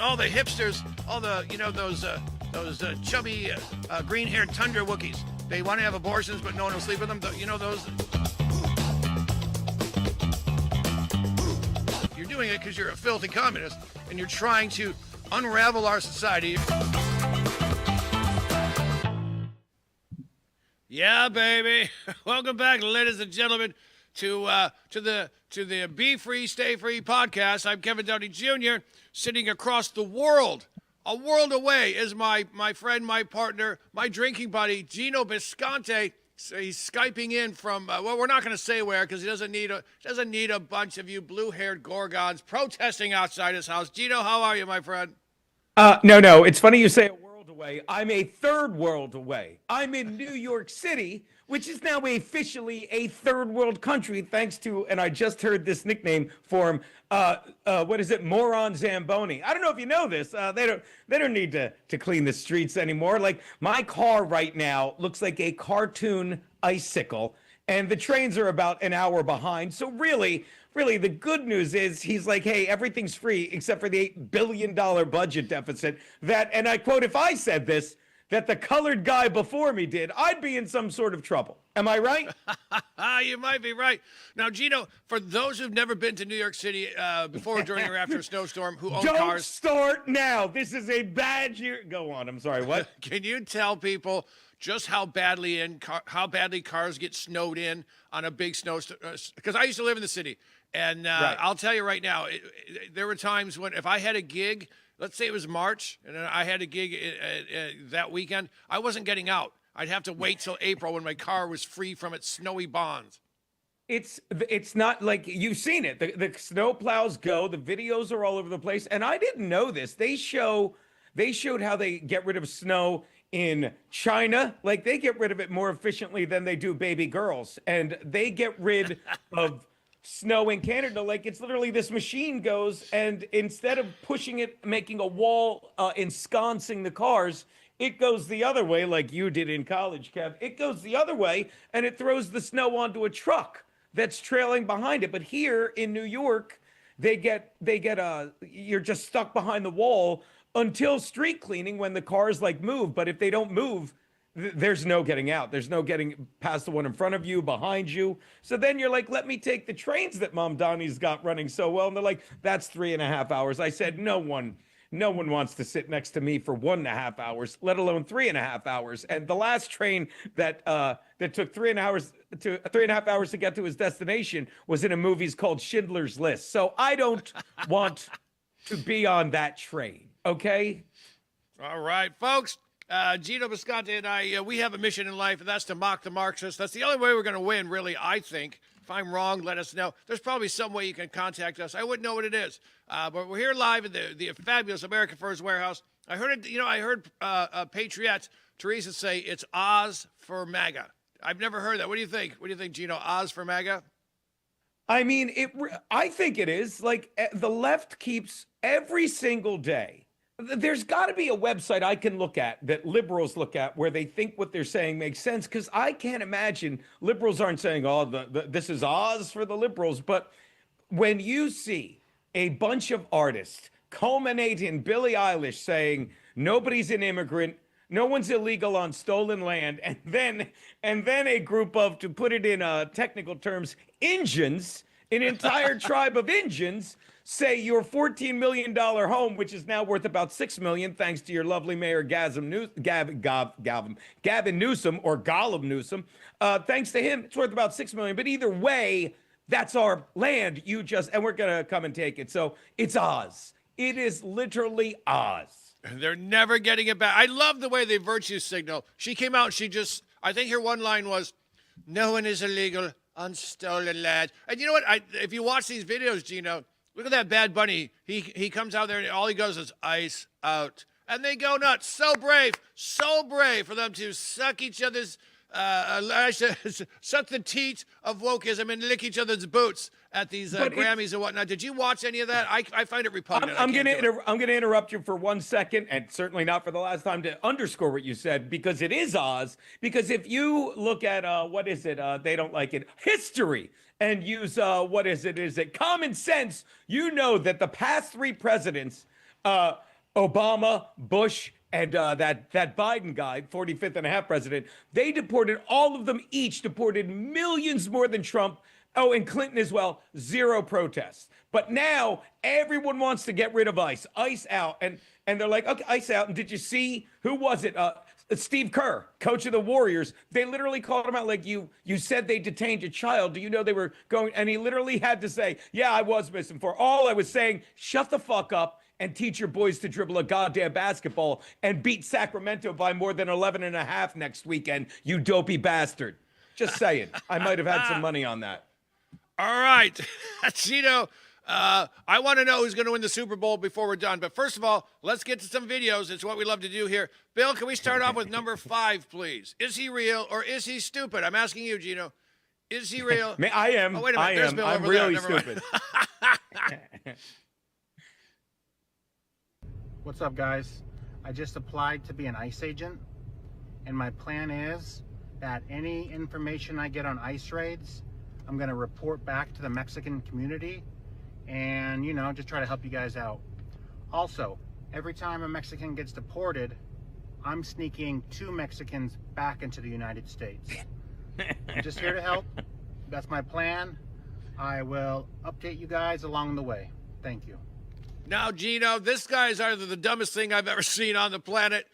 all the hipsters, all the those chubby green-haired tundra Wookiees. They want to have abortions, but no one will sleep with them. Those. You're doing it because you're a filthy communist, and you're trying to unravel our society. Yeah, baby. Welcome back, ladies and gentlemen, to the Be Free, Stay Free podcast. I'm Kevin Downey Jr. Sitting across the world, a world away, is my friend, my partner, my drinking buddy, Gino Bisconte. So he's Skyping in from we're not going to say where because he doesn't need a bunch of you blue-haired gorgons protesting outside his house. Gino, how are you, my friend? No. It's funny you say a world away. I'm a third world away. I'm in New York City, which is now officially a third world country, thanks to, and I just heard this nickname for him. What is it? Moron Zamboni. I don't know if you know this. They don't need to clean the streets anymore. Like my car right now looks like a cartoon icicle, and the trains are about an hour behind. So really, the good news is he's like, hey, everything's free except for the $8 billion budget deficit that, and I quote, if I said this, that the colored guy before me did, I'd be in some sort of trouble. Am I right? You might be right. Now, Gino, for those who've never been to New York City before, during, or after a snowstorm, who own Don't cars. Start now. This is a bad year. Go on. I'm sorry. What? Can you tell people just how badly cars get snowed in on a big snowstorm? Because I used to live in the city, and Right. I'll tell you right now, there were times when if I had a gig, let's say it was March, and I had a gig that weekend, I wasn't getting out. I'd have to wait till April when my car was free from its snowy bonds. It's not like you've seen it. The snow plows go. The videos are all over the place, and I didn't know this. They showed how they get rid of snow in China. Like they get rid of it more efficiently than they do baby girls, and they get rid of snow in Canada. Like it's literally this machine goes, and instead of pushing it, making a wall, ensconcing the cars, it goes the other way, like you did in college, Kev. It goes the other way, and it throws the snow onto a truck that's trailing behind it. But here in New York, you're just stuck behind the wall until street cleaning when the cars like move. But if they don't move, there's no getting out. There's no getting past the one in front of you, behind you. So then you're like, let me take the trains that Mom Donnie's got running so well. And they're like, that's 3.5 hours. I said, no one wants to sit next to me for 1.5 hours, let alone 3.5 hours. And the last train that took 3.5 hours to get to his destination was in a movie called Schindler's List. So I don't want to be on that train. Okay. All right, folks. Gino Bisconte and I, we have a mission in life, and that's to mock the Marxists. That's the only way we're going to win, really, I think. If I'm wrong, let us know. There's probably some way you can contact us. I wouldn't know what it is. But we're here live at the fabulous American Furs Warehouse. I heard it. I heard Patriot Teresa say it's Oz for MAGA. I've never heard that. What do you think? What do you think, Gino? Oz for MAGA? I mean, I think it is. Like the left keeps every single day. There's got to be a website I can look at that liberals look at where they think what they're saying makes sense, because I can't imagine liberals aren't saying, oh, this is Oz for the liberals. But when you see a bunch of artists culminate in Billie Eilish saying nobody's an immigrant, no one's illegal on stolen land, and then a group of, to put it in technical terms, Injuns, an entire tribe of Injuns, say your $14 million home, which is now worth about $6 million, thanks to your lovely mayor Gavin Newsom, or Gollum Newsom. Thanks to him, it's worth about $6 million. But either way, that's our land. And we're gonna come and take it. So it's Oz. It is literally Oz. They're never getting it back. I love the way they virtue signal. She came out. I think her one line was, "No one is illegal on stolen land." And you know what? If you watch these videos, Gino. Look at that Bad Bunny. He comes out there and all he goes is ice out. And they go nuts. So brave for them to suck each other's, suck the teat of wokeism and lick each other's boots at these Grammys and whatnot. Did you watch any of that? I find it repugnant. I'm going to interrupt you for 1 second, and certainly not for the last time, to underscore what you said, because it is Oz. Because if you look at, they don't like it, history, and use, is it common sense, you know that the past 3 presidents Obama, Bush, and that Biden guy, 45th and a half president, they deported all of them each deported millions more than Trump. Oh, and Clinton as well. Zero protests. But now everyone wants to get rid of ICE. ICE out, and they're like, okay, ICE out. And did you see who was it? Steve Kerr, coach of the Warriors. They literally called him out like you said they detained a child. Do you know they were going? And he literally had to say, yeah, I was missing for all I was saying. Shut the fuck up and teach your boys to dribble a goddamn basketball and beat Sacramento by more than 11 and a half next weekend, you dopey bastard. Just saying. I might have had some money on that. All right. Gino, I want to know who's going to win the Super Bowl before we're done. But first of all, let's get to some videos. It's what we love to do here. Bill, can we start off with number 5, please? Is he real or is he stupid? I'm asking you, Gino. Is he real? I am. Oh, wait a minute. There's Bill I'm over really there. Never stupid. What's up, guys? I just applied to be an ICE agent, and my plan is that any information I get on ICE raids, I'm going to report back to the Mexican community and, you know, just try to help you guys out. Also, every time a Mexican gets deported, I'm sneaking 2 Mexicans back into the United States. I'm just here to help. That's my plan. I will update you guys along the way. Thank you. Now, Gino, this guy is either the dumbest thing I've ever seen on the planet.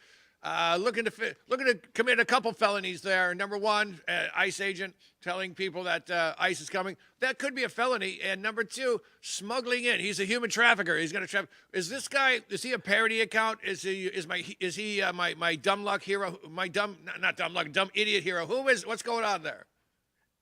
Looking to commit a couple felonies there. Number 1, ICE agent telling people that ICE is coming. That could be a felony. And number 2, smuggling in. He's a human trafficker. He's going to traffic. Is this guy? Is he a parody account? Is he my dumb luck hero? My dumb not dumb luck, dumb idiot hero. Who is? What's going on there?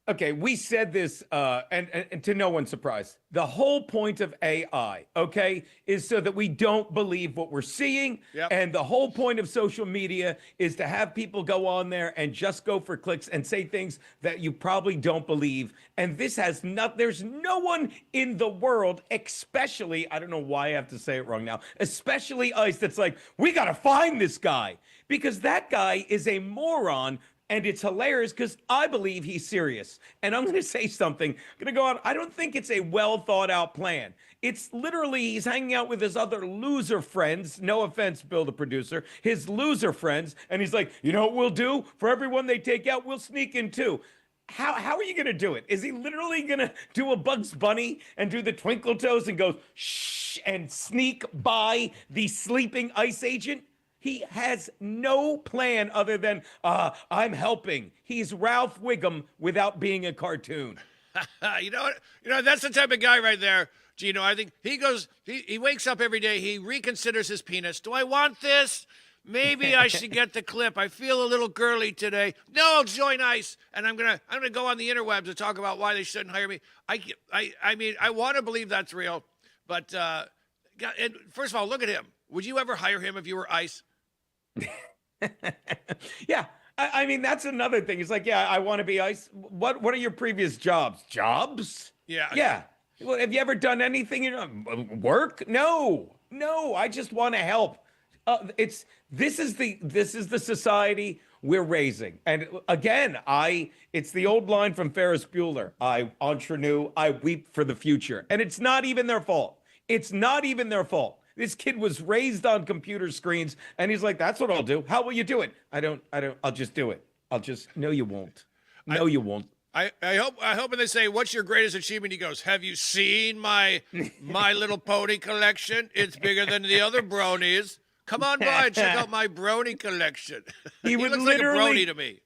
Okay, we said this, and to no one's surprise, the whole point of AI, okay, is so that we don't believe what we're seeing. Yep. And the whole point of social media is to have people go on there and just go for clicks and say things that you probably don't believe. And this has there's no one in the world, especially, I don't know why I have to say it wrong now, especially ICE, that's like, we got to find this guy, because that guy is a moron. And it's hilarious because I believe he's serious. And I'm going to say something. I'm going to go on. I don't think it's a well thought out plan. It's literally he's hanging out with his other loser friends. No offense, Bill, the producer. His loser friends. And he's like, you know what we'll do? For everyone they take out, we'll sneak in too. How are you going to do it? Is he literally going to do a Bugs Bunny and do the twinkle toes and go shh and sneak by the sleeping ICE agent? He has no plan other than, I'm helping. He's Ralph Wiggum without being a cartoon. You know what? You know, that's the type of guy right there, Gino. I think he wakes up every day, he reconsiders his penis. Do I want this? Maybe I should get the clip. I feel a little girly today. No, I'll join ICE, and I'm gonna go on the interwebs to talk about why they shouldn't hire me. I mean, I want to believe that's real, but and first of all, look at him. Would you ever hire him if you were ICE? Yeah. I mean, that's another thing. It's like, yeah, I want to be ICE. What are your previous jobs? Jobs? Yeah. Yeah. Well, have you ever done anything work? No. I just want to help. This is the society we're raising. And again, it's the old line from Ferris Bueller. I ingenue, I weep for the future. And it's not even their fault. It's not even their fault. This kid was raised on computer screens, and he's like, that's what I'll do. How will you do it? I'll just do it. No, you won't. No, you won't. I hope when they say, what's your greatest achievement? He goes, have you seen my Little Pony collection? It's bigger than the other bronies. Come on by and check out my brony collection. He looks like a brony to me.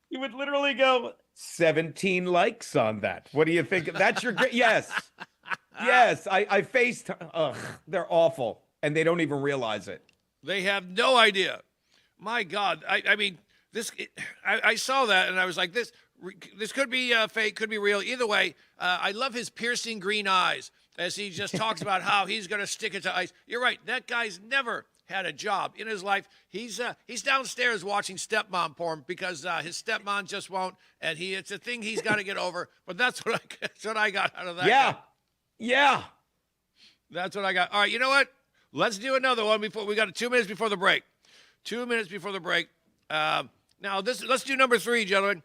He would literally go, 17 likes on that. What do you think? That's your yes. Yes, I faced. They're awful, and they don't even realize it. They have no idea. My God, I mean, I saw that, and I was like, this could be fake, could be real. Either way, I love his piercing green eyes as he just talks about how he's going to stick it to ICE. You're right. That guy's never had a job in his life. He's downstairs watching stepmom porn because his stepmom just won't, and it's a thing he's got to get over. But that's what I got out of that. Yeah. guy. Yeah. That's what I got. All right, you know what? Let's do another one before we got 2 minutes before the break. 2 minutes before the break. Now let's do number 3, gentlemen.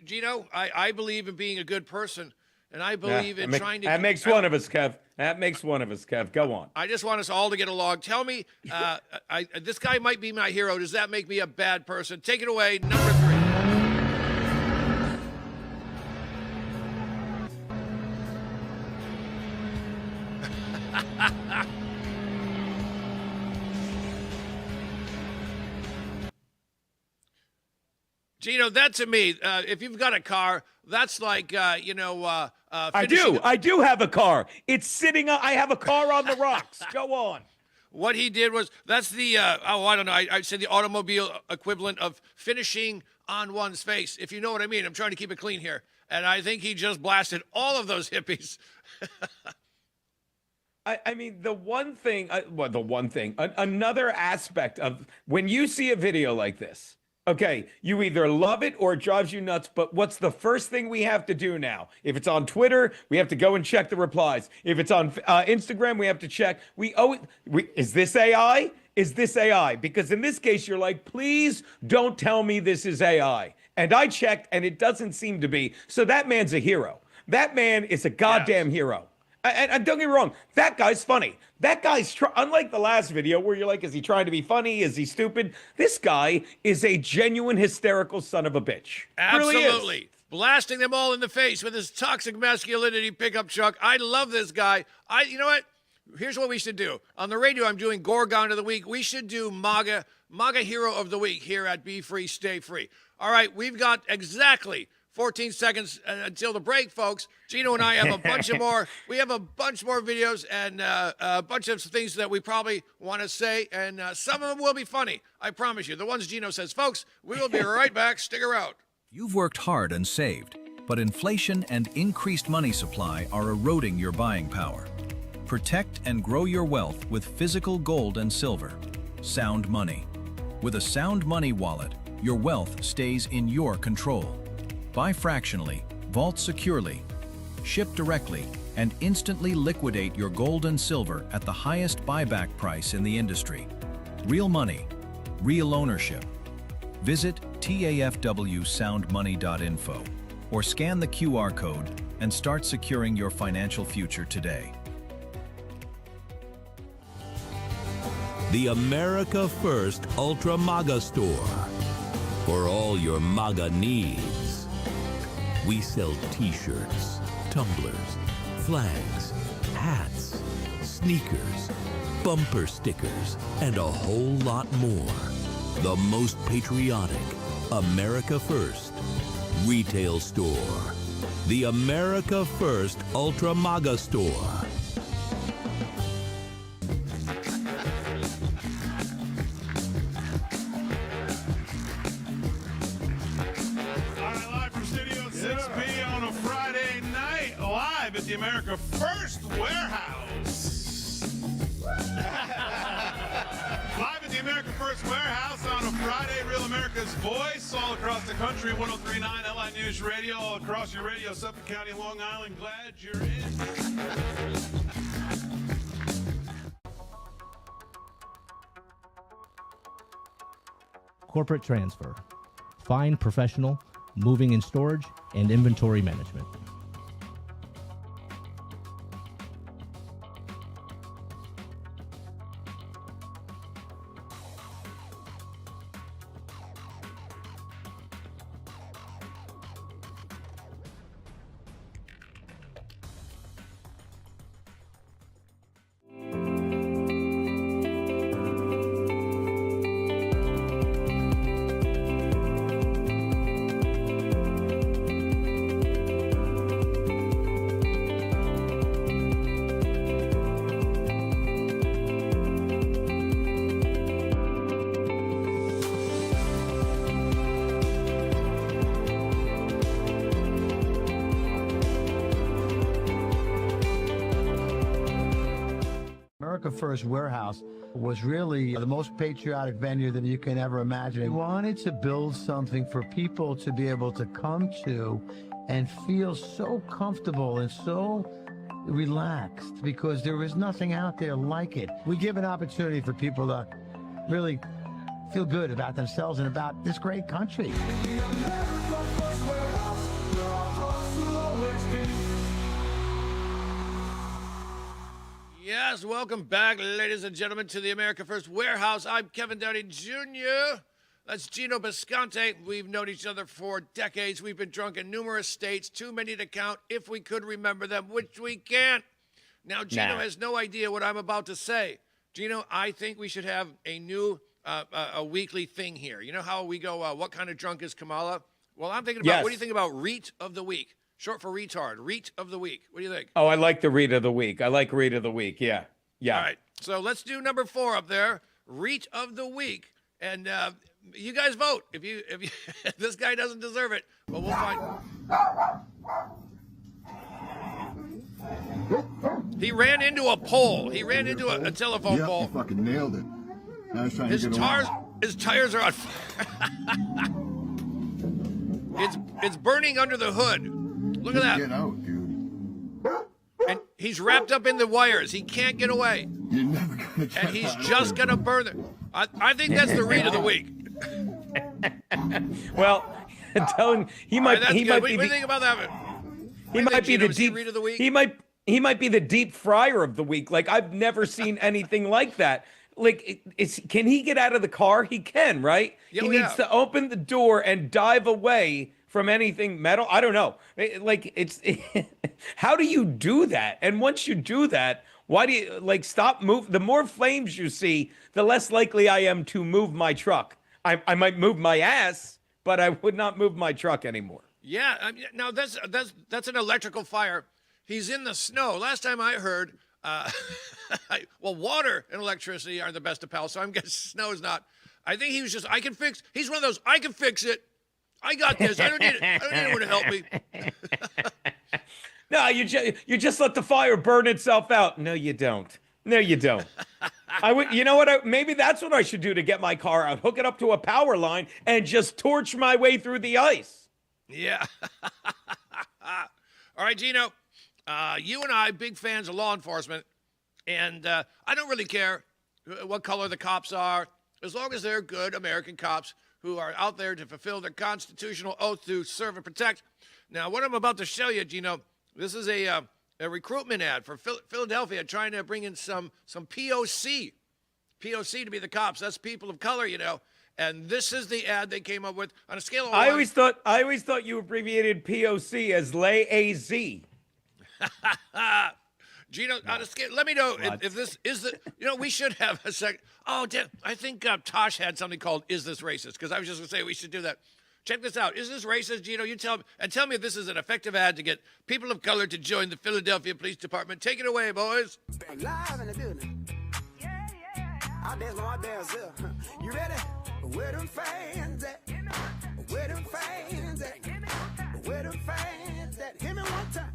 Gino, I believe in being a good person, and I believe in trying to. That makes one of us, Kev. That makes one of us, Kev. Go on. I just want us all to get along. Tell me, this guy might be my hero. Does that make me a bad person? Take it away, number 3. Gino, that to me, if you've got a car, that's like, I do have a car. It's sitting on, I have a car on the rocks. Go on. What he did was, that's the, I don't know, I'd say the automobile equivalent of finishing on one's face, if you know what I mean. I'm trying to keep it clean here. And I think he just blasted all of those hippies. I mean, another aspect of when you see a video like this, okay, you either love it or it drives you nuts, but what's the first thing we have to do now? If it's on Twitter, we have to go and check the replies. If it's on Instagram, we have to check. Is this AI? Is this AI? Because in this case, you're like, please don't tell me this is AI. And I checked, and it doesn't seem to be. So that man's a hero. That man is a goddamn hero. And don't get me wrong, that guy's funny. That guy's, unlike the last video where you're like, is he trying to be funny? Is he stupid? This guy is a genuine hysterical son of a bitch. Absolutely. Really is. Blasting them all in the face with his toxic masculinity pickup truck. I love this guy. You know what? Here's what we should do. On the radio, I'm doing Gorgon of the Week. We should do MAGA Hero of the Week here at Be Free, Stay Free. All right, we've got exactly 14 seconds until the break, folks. Gino and I have a bunch of more. We have a bunch more videos and a bunch of things that we probably want to say, and some of them will be funny. I promise you. The ones Gino says, folks. We will be right back. Stick around. You've worked hard and saved, but inflation and increased money supply are eroding your buying power. Protect and grow your wealth with physical gold and silver. Sound Money. With a Sound Money wallet, your wealth stays in your control. Buy fractionally, vault securely, ship directly, and instantly liquidate your gold and silver at the highest buyback price in the industry. Real money, real ownership. Visit tafwsoundmoney.info or scan the QR code and start securing your financial future today. The America First Ultra MAGA Store. For all your MAGA needs. We sell t-shirts, tumblers, flags, hats, sneakers, bumper stickers, and a whole lot more. The most patriotic America First retail store. The America First Ultra MAGA Store. At the America First Warehouse. Live at the America First Warehouse on a Friday, Real America's Voice, all across the country, 103.9 LI News Radio, all across your radio, Suffolk County, Long Island. Glad you're in. Corporate transfer. Fine professional, moving and storage, and inventory management. America First Warehouse was really the most patriotic venue that you can ever imagine. We wanted to build something for people to be able to come to and feel so comfortable and so relaxed because there is nothing out there like it. We give an opportunity for people to really feel good about themselves and about this great country. Yes, welcome back, ladies and gentlemen, to the America First Warehouse. I'm Kevin Downey Jr. That's Gino Bisconte. We've known each other for decades. We've been drunk in numerous states, too many to count if we could remember them, which we can't. Now, Gino has no idea what I'm about to say. Gino, I think we should have a new a weekly thing here. You know how we go, what kind of drunk is Kamala? Well, I'm thinking about, what do you think about Reet of the Week? Short for retard. Reet of the Week. What do you think? Oh, I like the read of the week. I like read of the week. Yeah. Yeah. All right. So let's do number 4 up there. Reet of the Week. And you guys vote. If if this guy doesn't deserve it, well, we'll find. He ran into a pole. He ran into a telephone pole. He fucking nailed it. Now he's trying to get away. His tires are on fire. It's burning under the hood. Look at that. Get out, dude. And he's wrapped up in the wires. He can't get away. You're never gonna get And he's out. just going to burn it. I think that's the read of the week. Well, telling he might That's he good. might What be do you think about that? he might be the deep read of the week. He might be the deep fryer of the week. Like, I've never seen anything like that. Like, can he get out of the car? He can, right? Yeah, he oh, needs yeah. to open the door and dive away from anything metal. I don't know. How do you do that? And once you do that, why do you stop move? The more flames you see, the less likely I am to move my truck. I might move my ass, but I would not move my truck anymore. Yeah. Now that's an electrical fire. He's in the snow. Last time I heard, well, water and electricity are the best of pals. So I'm guessing snow is not. I think he was just. He's one of those. I can fix it. I got this. I don't need anyone to help me. No, you just let the fire burn itself out. No, you don't. No, you don't. I would. You know what? Maybe that's what I should do to get my car out. Hook it up to a power line and just torch my way through the ice. Yeah. All right, Gino. You and I, big fans of law enforcement, and I don't really care what color the cops are, as long as they're good American cops who are out there to fulfill their constitutional oath to serve and protect. Now, what I'm about to show you, Gino, this is a recruitment ad for Philadelphia trying to bring in some POC to be the cops. That's people of color, you know. And this is the ad they came up with on a scale of 1. I always thought you abbreviated POC as lay AZ. Gino, on a scale, let me know if this is the. You know, we should have a second. Oh, I think Tosh had something called "Is This Racist?" Because I was just gonna say we should do that. Check this out. Is this racist, Gino? You tell me, and tell me if this is an effective ad to get people of color to join the Philadelphia Police Department. Take it away, boys. Live in the building. I dance on my dance here. You ready? Where them fans at? Where them fans at? Where them fans at? Hit me one time.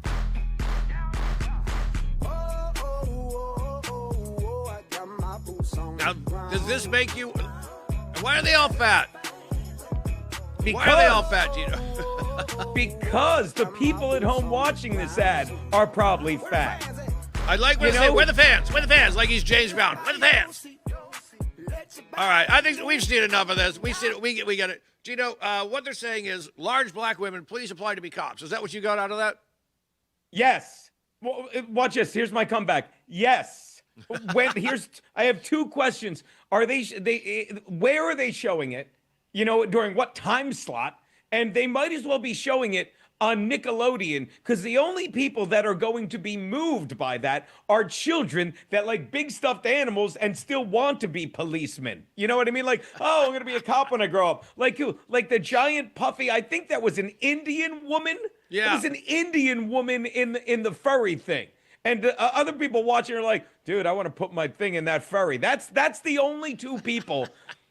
I got my boots on. Now, does this make you? Why are they all fat? Why are they all fat, Gino? Because the people at home watching this ad are probably fat. I like when they say, "Where the fans? Where the fans?" Like he's James Brown. Where the fans? All right, I think we've seen enough of this. We get it. Gino, what they're saying is, large black women, please apply to be cops. Is that what you got out of that? Yes. Well, watch this. Here's my comeback. Yes. I have 2 questions. Are where are they showing it? You know, during what time slot? And they might as well be showing it on Nickelodeon, because the only people that are going to be moved by that are children that like big stuffed animals and still want to be policemen. You know what I mean? Like, oh, I'm going to be a cop when I grow up. Like who? Like the giant puffy, I think that was an Indian woman. Yeah. It was an Indian woman in the furry thing. And other people watching are like, dude, I want to put my thing in that furry. That's the only 2 people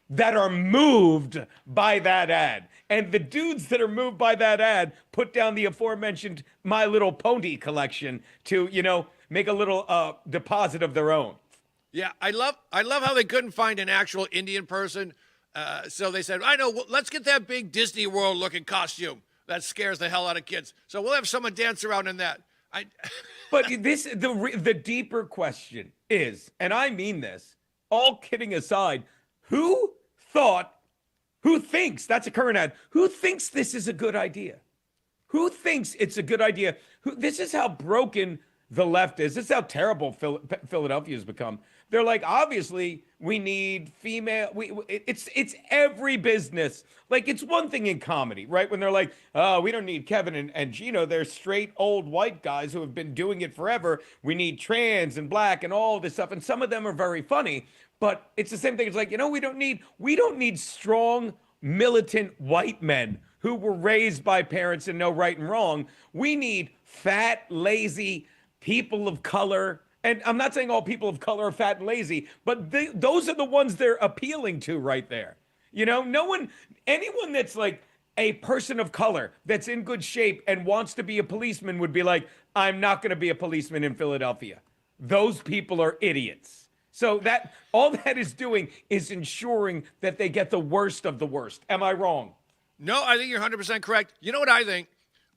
that are moved by that ad. And the dudes that are moved by that ad put down the aforementioned My Little Pony collection to, you know, make a little deposit of their own. Yeah, I love how they couldn't find an actual Indian person. So they said, I know, let's get that big Disney World looking costume that scares the hell out of kids. So we'll have someone dance around in that. But the deeper question is, and I mean this, all kidding aside, who thinks, that's a current ad, who thinks this is a good idea? Who thinks it's a good idea? This is how broken the left is. This is how terrible Philadelphia has become. They're like, obviously, we need female. It's every business. Like, it's one thing in comedy, right? When they're like, oh, we don't need Kevin and Gino. They're straight old white guys who have been doing it forever. We need trans and black and all this stuff. And some of them are very funny. But it's the same thing. It's like, we don't need strong, militant white men who were raised by parents and know right and wrong. We need fat, lazy people of color. And I'm not saying all people of color are fat and lazy, but those are the ones they're appealing to right there. Anyone that's like a person of color that's in good shape and wants to be a policeman would be like, I'm not going to be a policeman in Philadelphia. Those people are idiots. So that all that is doing is ensuring that they get the worst of the worst. Am I wrong? No, I think you're 100% correct. You know what I think?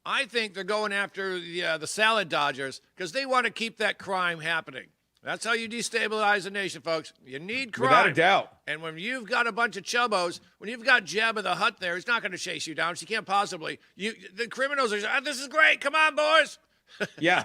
I think they're going after the salad dodgers because they want to keep that crime happening. That's how you destabilize a nation, folks. You need crime. Without a doubt. And when you've got a bunch of chubbos, when you've got Jabba the Hutt there, he's not going to chase you down. She can't possibly. The criminals are, this is great. Come on, boys. Yeah.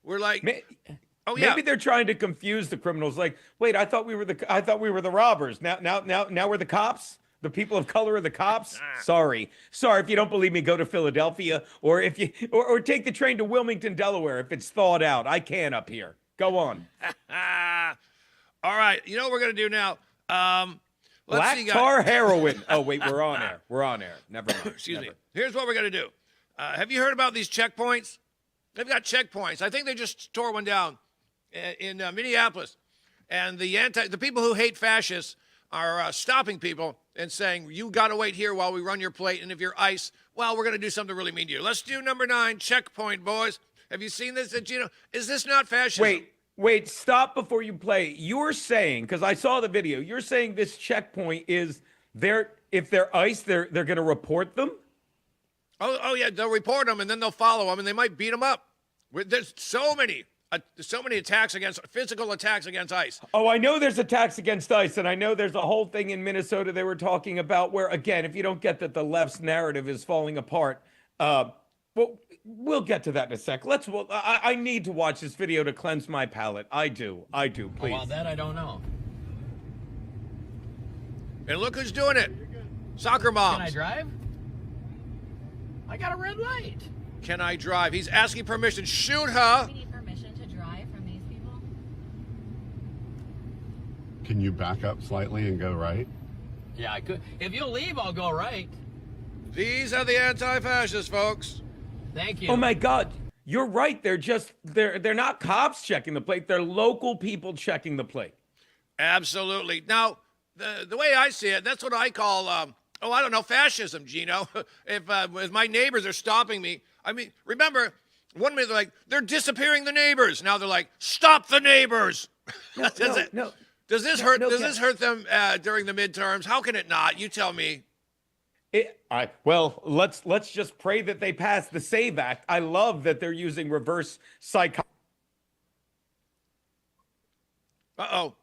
We're like, Maybe they're trying to confuse the criminals. Like, wait, I thought we were the robbers. Now we're the cops. The people of color are the cops. Sorry. If you don't believe me, go to Philadelphia, or if you or take the train to Wilmington, Delaware. If it's thawed out, I can up here. Go on. All right. You know what we're gonna do now? Black tar heroin. Oh wait, we're on air. We're on air. Never mind. Excuse me. Here's what we're gonna do. Have you heard about these checkpoints? They've got checkpoints. I think they just tore one down in Minneapolis, and the people who hate fascists are stopping people and saying, you got to wait here while we run your plate, and if you're ICE, well, we're going to do something really mean to you. Let's do number 9, checkpoint, boys. Have you seen this, Gino? Is this not fascism? Wait, stop before you play. You're saying, because I saw the video, you're saying this checkpoint is, if they're ICE, they're going to report them? Oh, yeah, they'll report them, and then they'll follow them, and they might beat them up. There's so many physical attacks against ICE. Oh, I know there's attacks against ICE, and I know there's a whole thing in Minnesota they were talking about where, again, if you don't get that the left's narrative is falling apart, we'll get to that in a sec. I need to watch this video to cleanse my palate. I do, please. Well, that I don't know. And look who's doing it. Soccer moms. Can I drive? I got a red light. Can I drive? He's asking permission. Shoot her. We need permission to drive from these people. Can you back up slightly and go right? Yeah, I could. If you'll leave, I'll go right. These are the anti-fascists, folks. Thank you. Oh my God, you're right. They're not cops checking the plate. They're local people checking the plate. Absolutely. Now, the way I see it, that's what I call, I don't know, fascism, Gino. If my neighbors are stopping me, I mean, remember, one minute they're like, they're disappearing the neighbors. Now they're like, stop the neighbors. No. Does this hurt them during the midterms? How can it not? You tell me. Let's just pray that they pass the SAVE Act. I love that they're using reverse psychology. Uh-oh.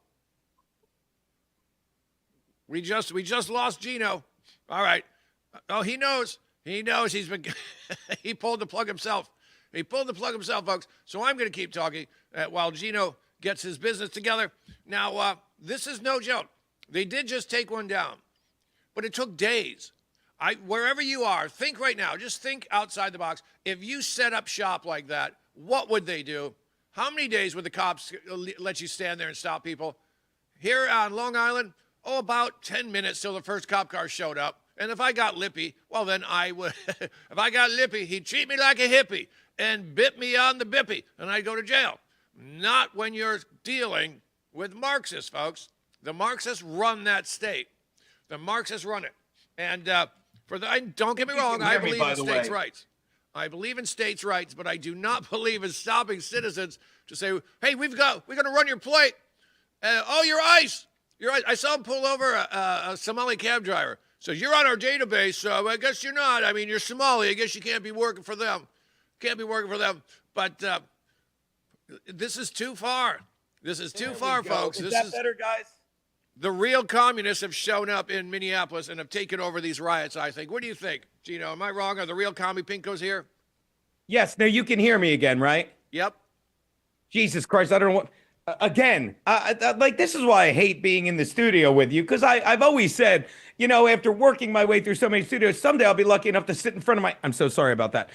We just lost Gino. All right. Oh, he knows. He knows he's been he pulled the plug himself. He pulled the plug himself, folks. So I'm going to keep talking while Gino gets his business together. Now, this is no joke. They did just take one down, but it took days. Wherever you are, think right now. Just think outside the box. If you set up shop like that, what would they do? How many days would the cops let you stand there and stop people? Here on Long Island, about 10 minutes till the first cop car showed up. And if I got lippy, well, then I would. If I got lippy, he'd treat me like a hippie and bit me on the bippy, and I'd go to jail. Not when you're dealing with Marxists, folks. The Marxists run that state. The Marxists run it. And don't get me wrong, I believe in states' rights. I believe in states' rights, but I do not believe in stopping citizens to say, hey, we're going to run your plate. You're ICE. You're ICE. I saw him pull over a Somali cab driver. So you're on our database, so I guess you're not. I mean, you're Somali. I guess you can't be working for them. Can't be working for them. But this is too far. This is too far, folks. Is that better, guys? The real communists have shown up in Minneapolis and have taken over these riots, I think. What do you think, Gino? Am I wrong? Are the real commie pinkos here? Yes. Now you can hear me again, right? Yep. Jesus Christ, I don't know what. Again, like this is why I hate being in the studio with you, because I've always said, after working my way through so many studios, someday I'll be lucky enough to sit in front of I'm so sorry about that.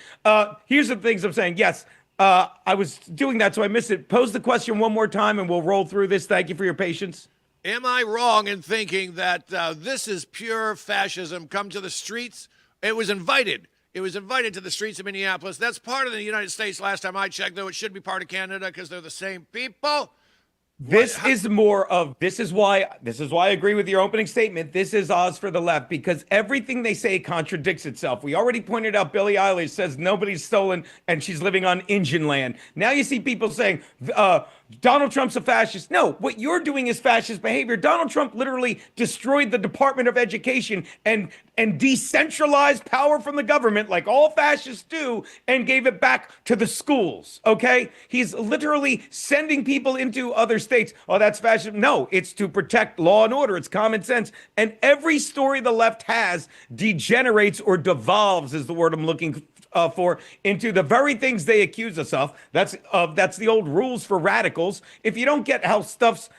Here's the things I'm saying. Yes, I was doing that, so I missed it. Pose the question one more time, and we'll roll through this. Thank you for your patience. Am I wrong in thinking that this is pure fascism come to the streets? It was invited. It was invited to the streets of Minneapolis. That's part of the United States last time I checked, though it should be part of Canada because they're the same people. This is why I agree with your opening statement. This is Oz for the left, because everything they say contradicts itself. We already pointed out Billie Eilish says nobody's stolen and she's living on Indian land. Now you see people saying Donald Trump's a fascist. No, what you're doing is fascist behavior. Donald Trump literally destroyed the Department of Education and decentralized power from the government like all fascists do and gave it back to the schools, okay? He's literally sending people into other states. Oh, that's fascism. No, it's to protect law and order. It's common sense. And every story the left has degenerates or devolves, is the word I'm looking for, into the very things they accuse us of. That's the old rules for radicals. If you don't get how stuff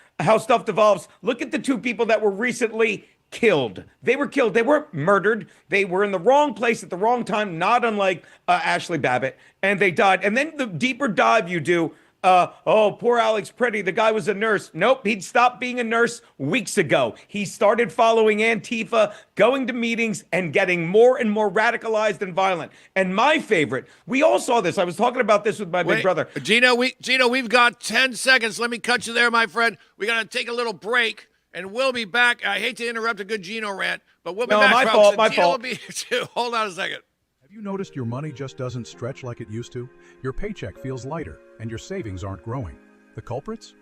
devolves, look at the two people that were recently killed. They were killed. They weren't murdered. They were in the wrong place at the wrong time, not unlike Ashley Babbitt, and they died. And then the deeper dive you do, poor Alex Pretty, the guy was a nurse. Nope, he'd stopped being a nurse weeks ago. He started following Antifa, going to meetings, and getting more and more radicalized and violent. And my favorite, we all saw this. I was talking about this with my big brother. Gino, we've got 10 seconds. Let me cut you there, my friend. We got to take a little break, and we'll be back. I hate to interrupt a good Gino rant, but we'll be back. My folks, fault, my Gino fault. Will be here too. Hold on a second. Have you noticed your money just doesn't stretch like it used to? Your paycheck feels lighter, and your savings aren't growing. The culprits?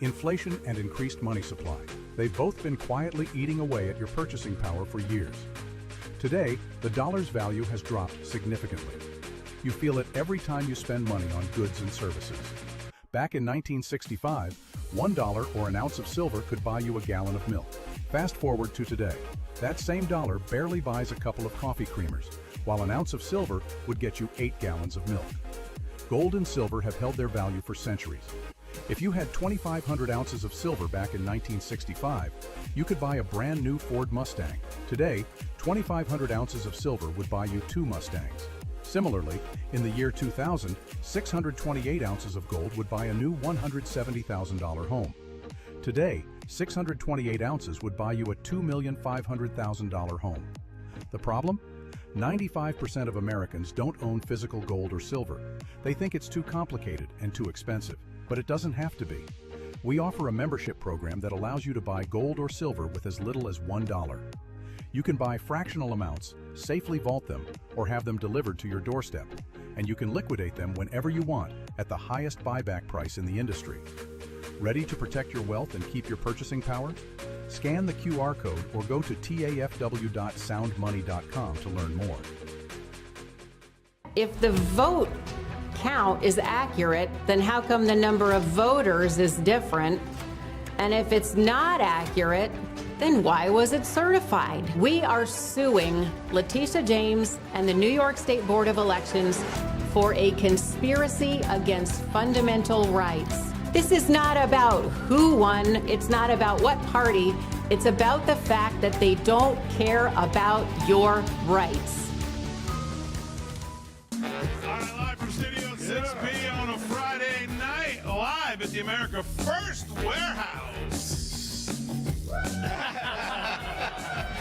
Inflation and increased money supply. They've both been quietly eating away at your purchasing power for years. Today, the dollar's value has dropped significantly. You feel it every time you spend money on goods and services. Back in 1965, $1 or an ounce of silver could buy you a gallon of milk. Fast forward to today. That same dollar barely buys a couple of coffee creamers, while an ounce of silver would get you 8 gallons of milk. Gold and silver have held their value for centuries. If you had 2,500 ounces of silver back in 1965, you could buy a brand new Ford Mustang. Today, 2,500 ounces of silver would buy you 2 Mustangs. Similarly, in the year 2000, 628 ounces of gold would buy a new $170,000 home. Today, 628 ounces would buy you a $2,500,000 home. The problem? 95% of Americans don't own physical gold or silver. They think it's too complicated and too expensive, but it doesn't have to be. We offer a membership program that allows you to buy gold or silver with as little as $1. You can buy fractional amounts, safely vault them, or have them delivered to your doorstep, and you can liquidate them whenever you want at the highest buyback price in the industry. Ready to protect your wealth and keep your purchasing power? Scan the QR code or go to tafw.soundmoney.com to learn more. If the vote count is accurate, then how come the number of voters is different? And if it's not accurate, then why was it certified? We are suing Letitia James and the New York State Board of Elections for a conspiracy against fundamental rights. This is not about who won. It's not about what party. It's about the fact that they don't care about your rights. All right, live from Studio 6B on a Friday night, live at the America First Warehouse.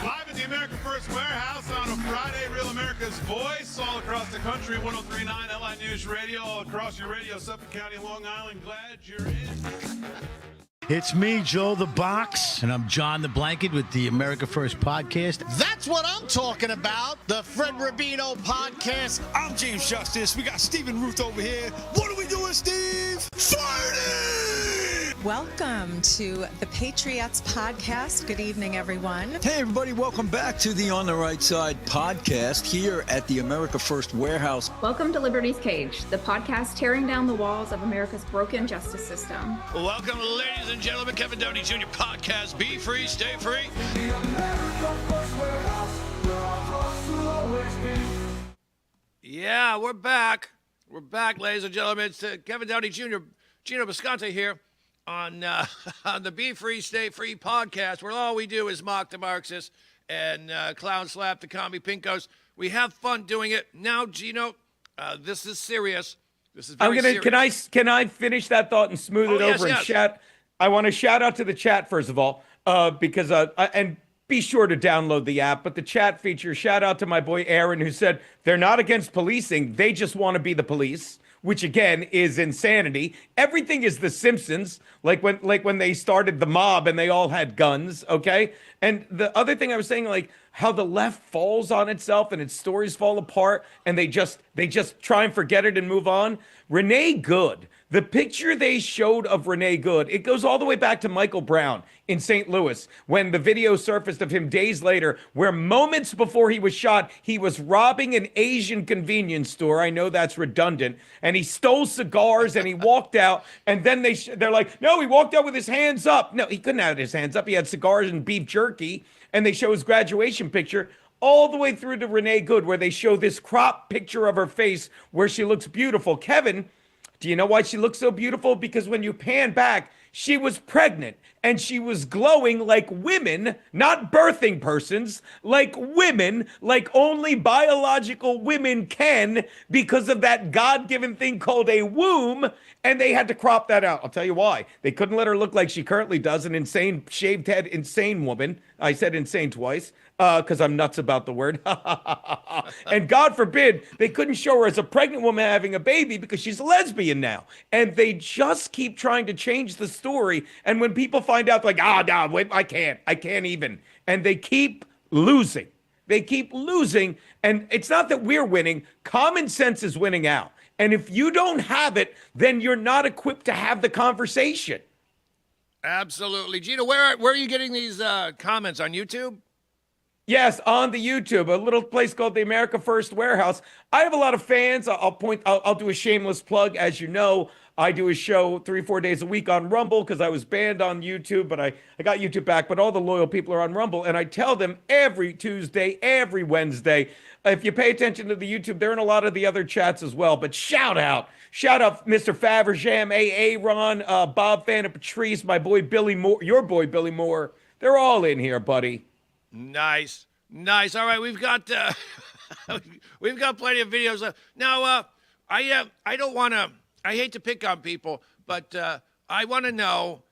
Live at the America First Warehouse on a Friday, Real America's Voice, all across the country, 103.9 LI News Radio, all across your radio, Suffolk County, Long Island. Glad you're in. It's me, Joe the Box. And I'm John the Blanket with the America First Podcast. That's what I'm talking about. The Fred Rubino Podcast. I'm James Justice. We got Stephen Ruth over here. What are we doing, Steve? Fighting! Welcome to the Patriots Podcast. Good evening, everyone. Hey, everybody. Welcome back to the On the Right Side podcast here at the America First Warehouse. Welcome to Liberty's Cage, the podcast tearing down the walls of America's broken justice system. Welcome, ladies and gentlemen, Kevin Downey Jr. podcast. Be free, stay free. Yeah, we're back. We're back, ladies and gentlemen. It's Kevin Downey Jr. Gino Bisconte here on on the Be Free, Stay Free podcast, where all we do is mock the Marxists and clown slap the commie pinkos. We have fun doing it. Now, Gino, this is serious. This is very serious. Can I finish that thought and smooth it over and shout? I want to shout out to the chat first of all, because and be sure to download the app. But the chat feature, shout out to my boy Aaron, who said they're not against policing, they just want to be the police, which again is insanity. Everything is The Simpsons, like when they started the mob and they all had guns, okay? And the other thing I was saying, like how the left falls on itself and its stories fall apart and they just try and forget it and move on. Renee Good, the picture they showed of Renee Good, it goes all the way back to Michael Brown in St. Louis when the video surfaced of him days later, where moments before he was shot, he was robbing an Asian convenience store. I know that's redundant. And he stole cigars and he walked out. And then they're like, no, he walked out with his hands up. No, he couldn't have his hands up. He had cigars and beef jerky. And they show his graduation picture all the way through to Renee Good, where they show this crop picture of her face where she looks beautiful. Kevin, do you know why she looks so beautiful? Because when you pan back, she was pregnant and she was glowing like women, not birthing persons, like women, like only biological women can, because of that God-given thing called a womb. And they had to crop that out. I'll tell you why. They couldn't let her look like she currently does, an insane, shaved head, insane woman. I said insane twice because I'm nuts about the word. And God forbid, they couldn't show her as a pregnant woman having a baby because she's a lesbian now. And they just keep trying to change the story. And when people find out, they're like, no, wait, I can't even. And they keep losing. They keep losing. And it's not that we're winning. Common sense is winning out. And if you don't have it, then you're not equipped to have the conversation. Absolutely. Gino, where are you getting these comments? On YouTube? Yes, on the YouTube, a little place called the America First Warehouse. I have a lot of fans. I'll do a shameless plug. As you know, I do a show 3-4 days a week on Rumble because I was banned on YouTube, but I got YouTube back. But all the loyal people are on Rumble, and I tell them every Tuesday, every Wednesday, if you pay attention to the YouTube, they're in a lot of the other chats as well. But shout out Mr. Faversham, AA Ron, Bob Fan and Patrice, my boy Billy Moore, your boy Billy Moore. They're all in here, buddy. Nice. All right, we've got plenty of videos. Now, I don't want to. I hate to pick on people, but I want to know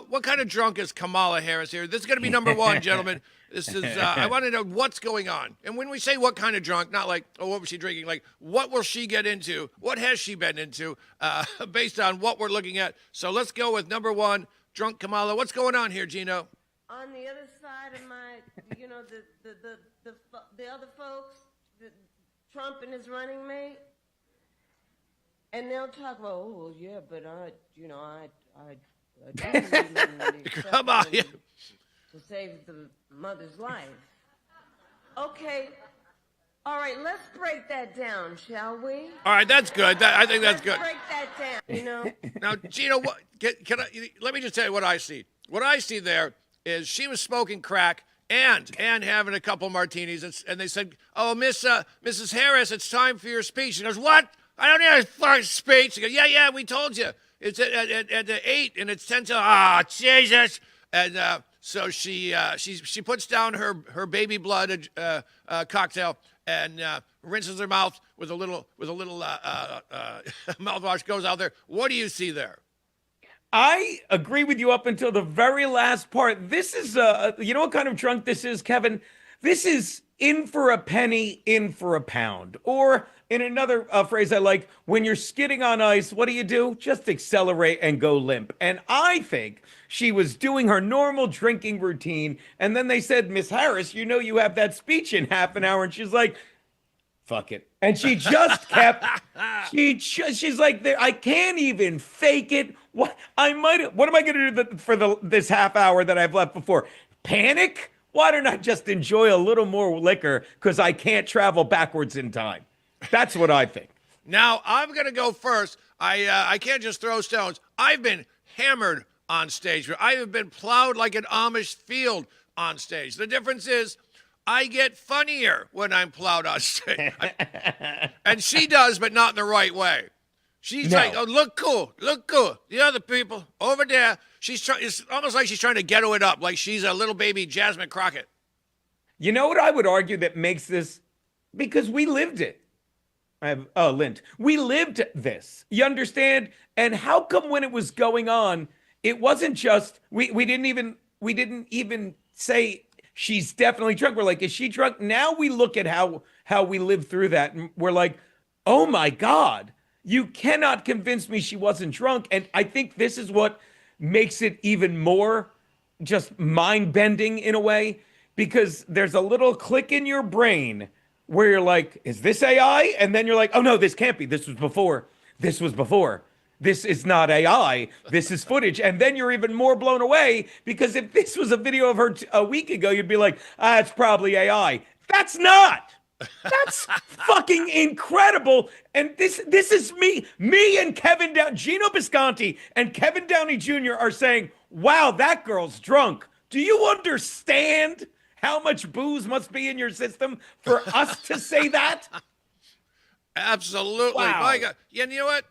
what kind of drunk is Kamala Harris here. This is going to be number one, gentlemen. This is. I want to know what's going on. And when we say what kind of drunk, not like, oh, what was she drinking? Like, what will she get into? What has she been into? Based on what we're looking at. So let's go with number one, drunk Kamala. What's going on here, Gino? On the other side of my, the other folks, Trump and his running mate, and they'll talk about, oh, well, yeah, but I do need come on, yeah. to save the mother's life. Okay, all right, let's break that down, shall we? All right, that's good. I think that's good. Break that down, Now, Gino, let me just tell you what I see. What I see there is she was smoking crack and having a couple martinis, and they said, "Oh, Mrs. Harris, it's time for your speech." She goes, "What? I don't need a fucking speech." She goes, "Yeah, we told you. It's at 8 and it's 10 till Jesus." And so she puts down her baby blood cocktail and rinses her mouth with a little mouthwash. Goes out there. What do you see there? I agree with you up until the very last part. This is, you know what kind of drunk this is, Kevin? This is in for a penny, in for a pound. Or in another phrase I like, when you're skidding on ice, what do? Just accelerate and go limp. And I think she was doing her normal drinking routine. And then they said, Miss Harris, you have that speech in half an hour. And she's like, fuck it. And she just kept, she's like, I can't even fake it. What am I going to do for this half hour that I've left before? Panic? Why don't I just enjoy a little more liquor because I can't travel backwards in time? That's what I think. Now, I'm going to go first. I can't just throw stones. I've been hammered on stage. I have been plowed like an Amish field on stage. The difference is I get funnier when I'm plowed on stage. And she does, but not in the right way. She's No. like, oh, look cool, look cool. The other people over there, it's almost like she's trying to ghetto it up, like she's a little baby Jasmine Crockett. You know what I would argue that makes this? Because we lived it. Lint. We lived this. You understand? And how come when it was going on, it wasn't just we didn't even say she's definitely drunk. We're like, is she drunk? Now we look at how we lived through that, and we're like, oh my God, you cannot convince me she wasn't drunk. And I think this is what makes it even more just mind-bending in a way, because there's a little click in your brain where you're like, is this AI? And then you're like, oh no, this can't be. This was before. This was before. This is not AI. This is footage. And then you're even more blown away, because if this was a video of her a week ago, you'd be like, it's probably AI. That's not. That's fucking incredible. And this is me and Kevin Gino Bisconti and Kevin Downey Jr. are saying, wow, that girl's drunk. Do you understand how much booze must be in your system for us to say that? Absolutely. Wow. My God. Yeah, and you know what?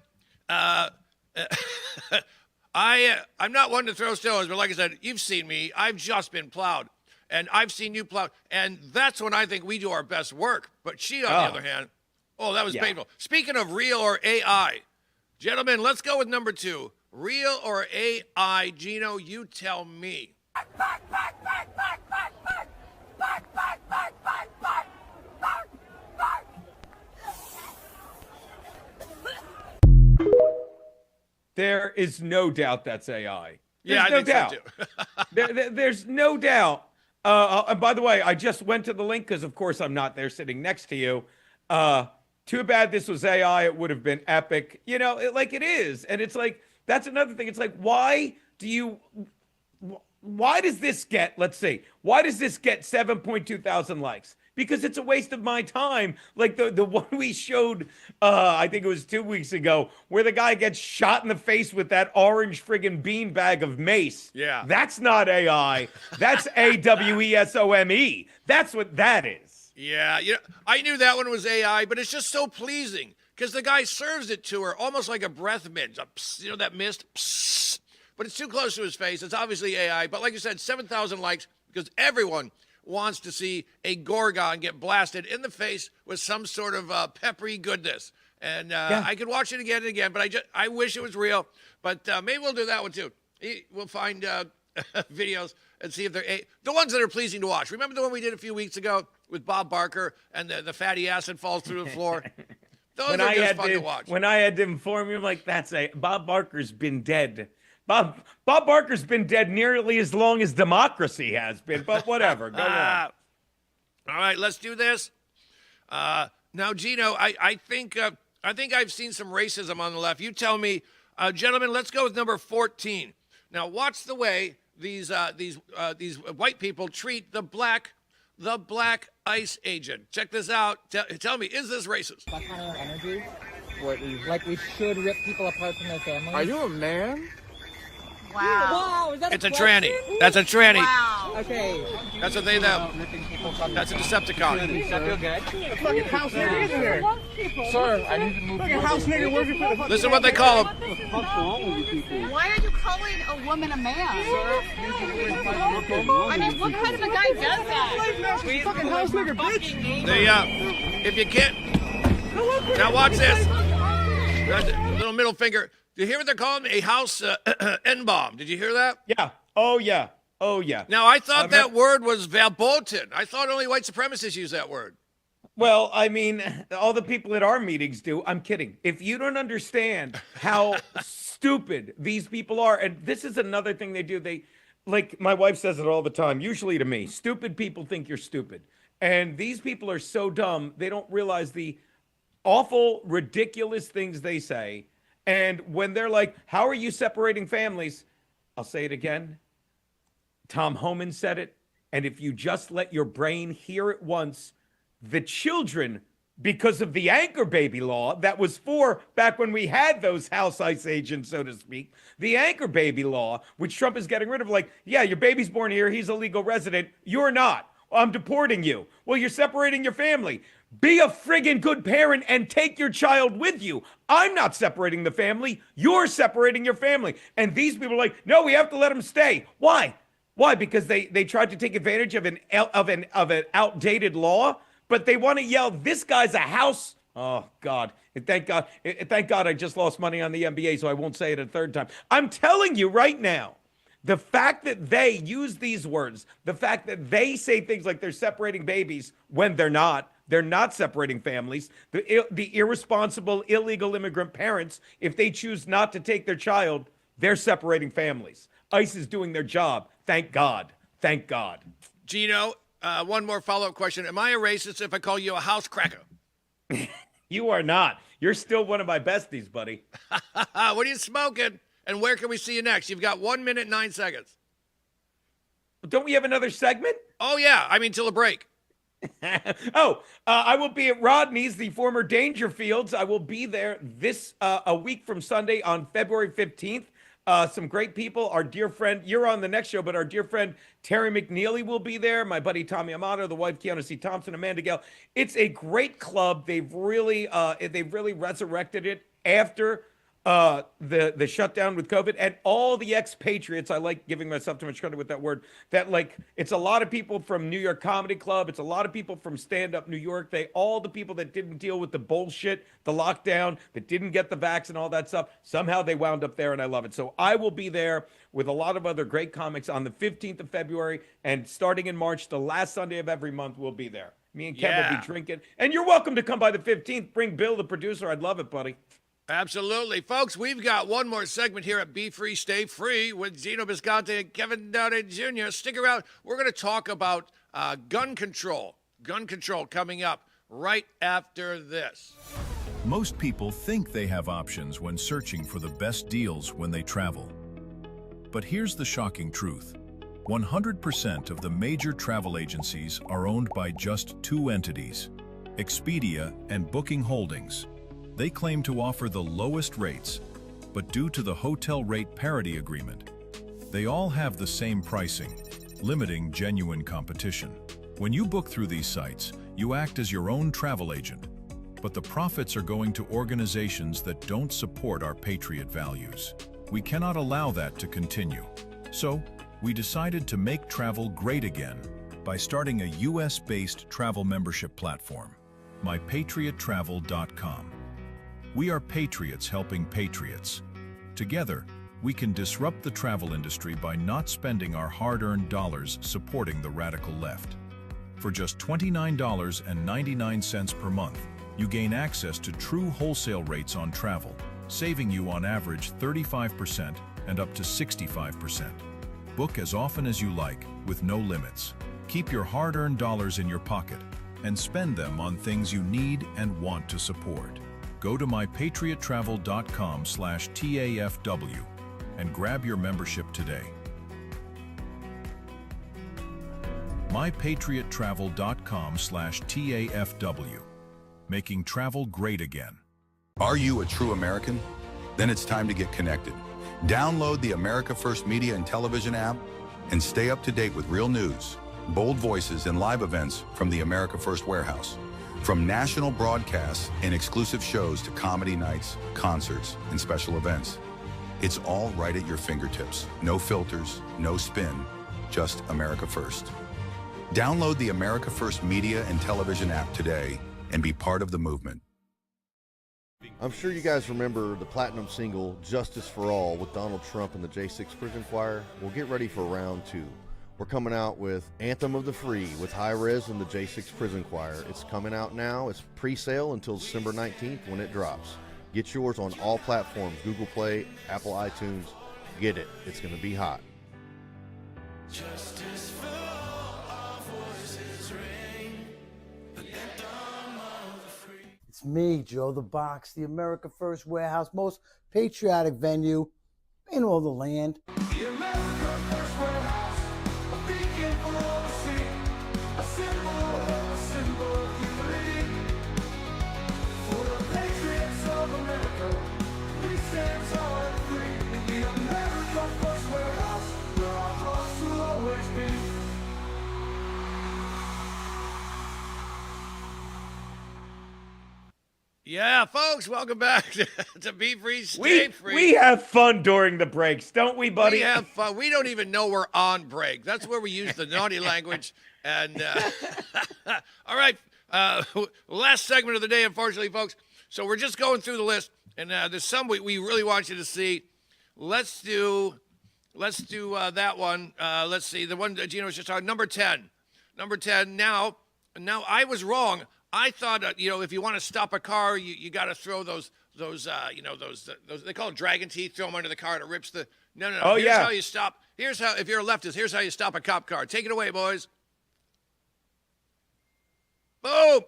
I'm not one to throw stones, but like I said, you've seen me. I've just been plowed, and I've seen you plowed, and that's when I think we do our best work. But she, on the other hand, that was painful. Speaking of real or AI, gentlemen, let's go with number 2. Real or AI? Gino, you tell me. There is no doubt that's AI. Yeah, I think so too. There's no doubt. And by the way, I just went to the link because, of course, I'm not there sitting next to you. Too bad this was AI. It would have been epic. You know, like it is. And it's like, that's another thing. It's like, why does this get, let's see, why does this get 7.2 thousand likes? Because it's a waste of my time. Like the one we showed, I think it was 2 weeks ago, where the guy gets shot in the face with that orange friggin' beanbag of mace. Yeah. That's not AI. That's AWESOME. That's what that is. Yeah, I knew that one was AI, but it's just so pleasing because the guy serves it to her almost like a breath mint. That mist? Psst. But it's too close to his face. It's obviously AI. But like you said, 7,000 likes because everyone wants to see a Gorgon get blasted in the face with some sort of peppery goodness. And I could watch it again and again, but I wish it was real. But maybe we'll do that one too. We'll find videos and see if they're the ones that are pleasing to watch. Remember the one we did a few weeks ago with Bob Barker and the fatty acid falls through the floor? Those are just fun to watch. When I had to inform you, I'm like, Bob Barker's been dead. Bob Barker's been dead nearly as long as democracy has been, but whatever. Go on. All right, let's do this. Now, Gino, I think I've seen some racism on the left. You tell me, gentlemen. Let's go with number 14. Now, watch the way these white people treat the black ICE agent. Check this out. Tell me, is this racist? That kind of energy, like we should rip people apart from their families. Are you a man? Wow. Is that It's a tranny. That's a tranny. Wow. Okay. That's what they know. That's a Decepticon. Does that feel good? Fucking house nigga, isn't there? Sir, I need to move. Fucking house nigga, where's your fucking? Listen to what they call him. Why are you calling a woman a man? I mean, what kind of a guy does that? Fucking house nigga, bitch. If you can't. Now watch this. Little middle finger. Do you hear what they're calling a house N-bomb? Did you hear that? Yeah. Oh, yeah. Oh, yeah. Now, I thought that word was verboten. I thought only white supremacists use that word. Well, I mean, all the people at our meetings do. I'm kidding. If you don't understand how stupid these people are, and this is another thing they do, like my wife says it all the time, usually to me, stupid people think you're stupid. And these people are so dumb, they don't realize the awful, ridiculous things they say. And when they're like, how are you separating families? I'll say it again. Tom Homan said it. And if you just let your brain hear it once, the children, because of the anchor baby law that was for back when we had those house ICE agents, so to speak, the anchor baby law, which Trump is getting rid of, like, yeah, your baby's born here. He's a legal resident. You're not. I'm deporting you. Well, you're separating your family. Be a friggin' good parent and take your child with you. I'm not separating the family. You're separating your family. And these people are like, no, we have to let them stay. Why? Why? Because they tried to take advantage of an outdated law, but they want to yell, this guy's a house. Oh, God. And thank God I just lost money on the NBA, so I won't say it a third time. I'm telling you right now, the fact that they use these words, the fact that they say things like they're separating babies when they're not separating families. The irresponsible, illegal immigrant parents, if they choose not to take their child, they're separating families. ICE is doing their job. Thank God. Thank God. Gino, one more follow-up question. Am I a racist if I call you a house cracker? You are not. You're still one of my besties, buddy. What are you smoking? And where can we see you next? You've got 1 minute, 9 seconds. Don't we have another segment? Oh, yeah. I mean, till a break. I will be at Rodney's, the former Dangerfields. I will be there a week from Sunday on February 15th. Some great people. Our dear friend, you're on the next show, but our dear friend Terry McNeely will be there. My buddy Tommy Amato, the wife Keanu C. Thompson, Amanda Gale. It's a great club. They've really resurrected it after the shutdown with COVID, and all the expatriates. I like giving myself too much credit with that word. That, like, it's a lot of people from New York Comedy Club. It's a lot of people from Stand Up New York. All the people that didn't deal with the bullshit, the lockdown, that didn't get the vax and all that stuff. Somehow they wound up there, and I love it. So I will be there with a lot of other great comics on the 15th of February, and starting in March, the last Sunday of every month, we'll be there. Me and Kev will be drinking, and you're welcome to come by the 15th. Bring Bill, the producer. I'd love it, buddy. Absolutely. Folks, we've got one more segment here at Be Free, Stay Free with Gino Bisconte and Kevin Downey Jr. Stick around. We're going to talk about gun control. Gun control coming up right after this. Most people think they have options when searching for the best deals when they travel. But here's the shocking truth. 100% of the major travel agencies are owned by just two entities, Expedia and Booking Holdings. They claim to offer the lowest rates, but due to the hotel rate parity agreement, they all have the same pricing, limiting genuine competition. When you book through these sites, you act as your own travel agent, but the profits are going to organizations that don't support our patriot values. We cannot allow that to continue. So, we decided to make travel great again by starting a US-based travel membership platform, mypatriottravel.com. We are patriots helping patriots. Together, we can disrupt the travel industry by not spending our hard-earned dollars supporting the radical left. For just $29.99 per month, you gain access to true wholesale rates on travel, saving you on average 35% and up to 65%. Book as often as you like, with no limits. Keep your hard-earned dollars in your pocket and spend them on things you need and want to support. Go to mypatriottravel.com/TAFW and grab your membership today. mypatriottravel.com/TAFW, making travel great again. Are you a true American? Then it's time to get connected. Download the America First Media and Television app and stay up to date with real news, bold voices, and live events from the America First Warehouse. From national broadcasts and exclusive shows to comedy nights, concerts, and special events. It's all right at your fingertips. No filters, no spin, just America First. Download the America First Media and Television app today and be part of the movement. I'm sure you guys remember the platinum single, Justice for All, with Donald Trump and the J6 Prison Choir. Well, get ready for round 2. We're coming out with Anthem of the Free with High Res and the J6 Prison Choir. It's coming out now. It's pre-sale until December 19th when it drops. Get yours on all platforms, Google Play, Apple iTunes. Get it. It's going to be hot. Justice for all, our voices ring. The anthem of the free. It's me, Joe the Box, the America First Warehouse, most patriotic venue in all the land. The America First Warehouse. Yeah, folks, welcome back to Be Free, Stay Free. We have fun during the breaks, don't we, buddy? We have fun. We don't even know we're on break. That's where we use the naughty language. And all right, last segment of the day, unfortunately, folks. So we're just going through the list, and there's some we really want you to see. Let's do that one. Let's see the one that Gino was just talking. Number 10. Number 10. Now I was wrong. I thought, if you want to stop a car, you got to throw those they call it dragon teeth. Throw them under the car and it rips the. No. Oh, here's yeah. how you stop. Here's how, if you're a leftist, here's how you stop a cop car. Take it away, boys. Boom.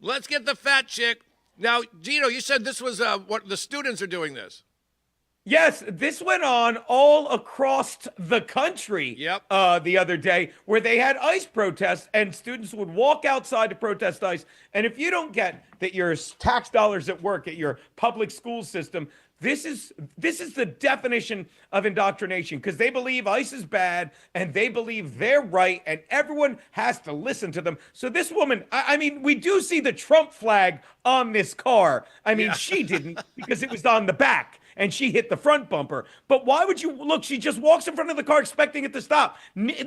Let's get the fat chick. Now, Gino, you said this was what the students are doing this. Yes, this went on all across the country the other day where they had ICE protests and students would walk outside to protest ICE. And if you don't get that your tax dollars at work at your public school system, this is the definition of indoctrination because they believe ICE is bad and they believe they're right and everyone has to listen to them. So this woman, I mean, we do see the Trump flag on this car. I mean, she didn't because it was on the back. And she hit the front bumper. But why would you look? She just walks in front of the car expecting it to stop.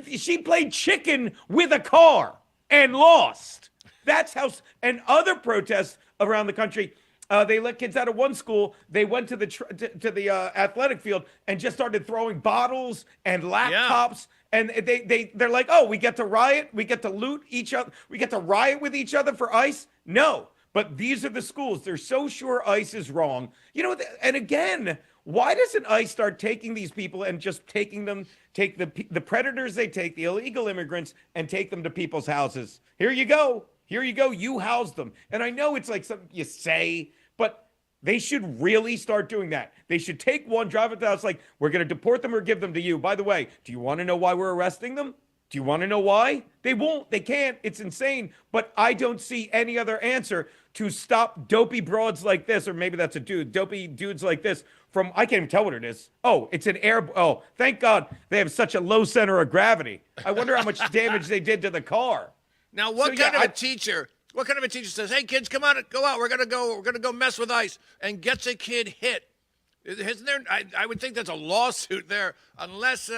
She played chicken with a car and lost. That's how. And other protests around the country, they let kids out of one school. They went to the athletic field and just started throwing bottles and laptops. Yeah. And they're like, oh, we get to riot, we get to loot each other, we get to riot with each other for ICE. No. But these are the schools. They're so sure ICE is wrong. And again, why doesn't ICE start taking these people and just take the predators they take, the illegal immigrants, and take them to people's houses? Here you go. You house them. And I know it's like something you say, but they should really start doing that. They should take one, drive it to the house, like, we're going to deport them or give them to you. By the way, do you want to know why we're arresting them? Do you want to know why? They won't. They can't. It's insane. But I don't see any other answer to stop dopey broads like this, or maybe that's a dude, dopey dudes like this from, I can't even tell what it is. Oh, it's an air. Oh, thank God they have such a low center of gravity. I wonder how much damage they did to the car. Now, what kind of a teacher says, hey, kids, come on, go out. We're going to go mess with ICE and gets a kid hit? Isn't there, I would think that's a lawsuit there, unless,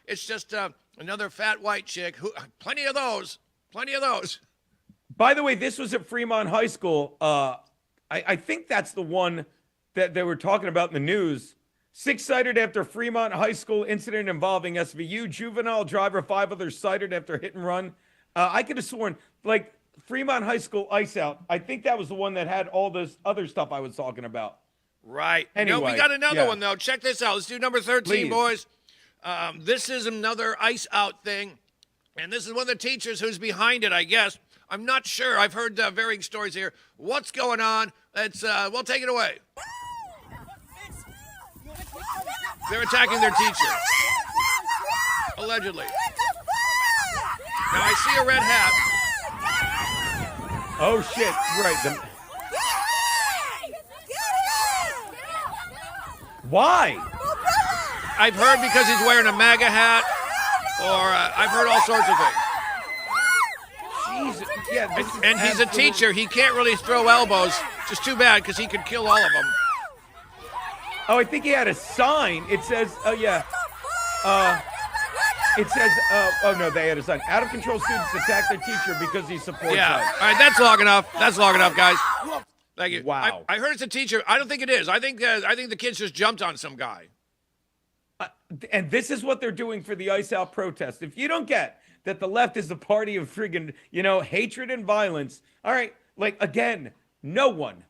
it's just another fat white chick. Plenty of those. By the way, this was at Fremont High School. I think that's the one that they were talking about in the news. 6 cited after Fremont High School incident involving SVU. Juvenile driver, 5 others cited after hit and run. I could have sworn, like, Fremont High School ice out. I think that was the one that had all this other stuff I was talking about. Right. Anyway, no, we got another one, though. Check this out. Let's do number 13, Please. boys. This is another ice out thing. And this is one of the teachers who's behind it, I guess. I'm not sure. I've heard varying stories here. What's going on? We'll take it away. They're attacking their teacher. Allegedly. Now, I see a red hat. Oh, shit. Right. Why? I've heard because he's wearing a MAGA hat, or I've heard all sorts of things. Jesus. Yeah, and he's a teacher. He can't really throw elbows. Just too bad because he could kill all of them. Oh, I think he had a sign. It says, oh, yeah. It says, oh, no, they had a sign. Out of control students attack their teacher because he supports us. All right, that's long enough. That's long enough, guys. Thank you. Wow. I heard it's a teacher. I don't think it is. I think the kids just jumped on some guy. And this is what they're doing for the ICE out protest. If you don't get that the left is the party of friggin', hatred and violence. All right, like, again, no one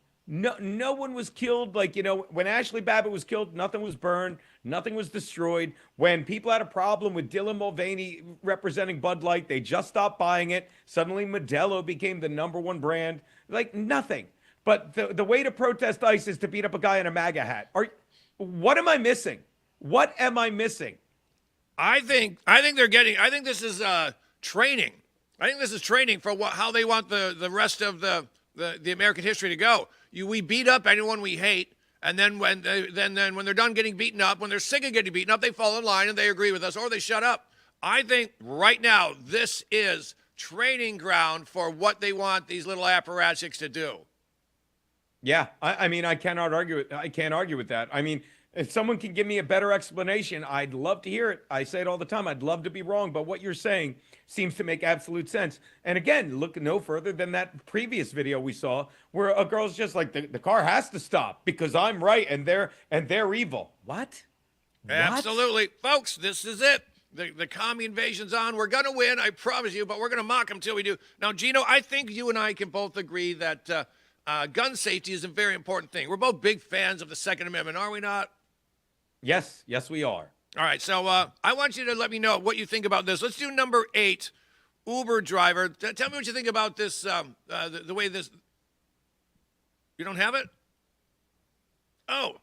was killed. Like, when Ashley Babbitt was killed, nothing was burned, nothing was destroyed. When people had a problem with Dylan Mulvaney representing Bud Light, they just stopped buying it. Suddenly Modelo became the #1 brand. Like, nothing. But the way to protest ICE is to beat up a guy in a MAGA hat. What am I missing? What am I missing? I think this is training. I think this is training for how they want the rest of the American history to go. We beat up anyone we hate, and then when they're done getting beaten up, when they're sick of getting beaten up, they fall in line and they agree with us or they shut up. I think right now this is training ground for what they want these little apparatchiks to do. Yeah, I mean, I can't argue with that. I mean, if someone can give me a better explanation, I'd love to hear it. I say it all the time. I'd love to be wrong, but what you're saying seems to make absolute sense. And again, look no further than that previous video we saw where a girl's just like, the car has to stop because I'm right and they're evil. What? Absolutely. Folks, this is it. The commie invasion's on. We're going to win, I promise you, but we're going to mock them till we do. Now, Gino, I think you and I can both agree that gun safety is a very important thing. We're both big fans of the Second Amendment, are we not? Yes, we are. All right, so I want you to let me know what you think about this. Let's do number 8, Uber driver. Tell me what you think about this, the way this... You don't have it? Oh,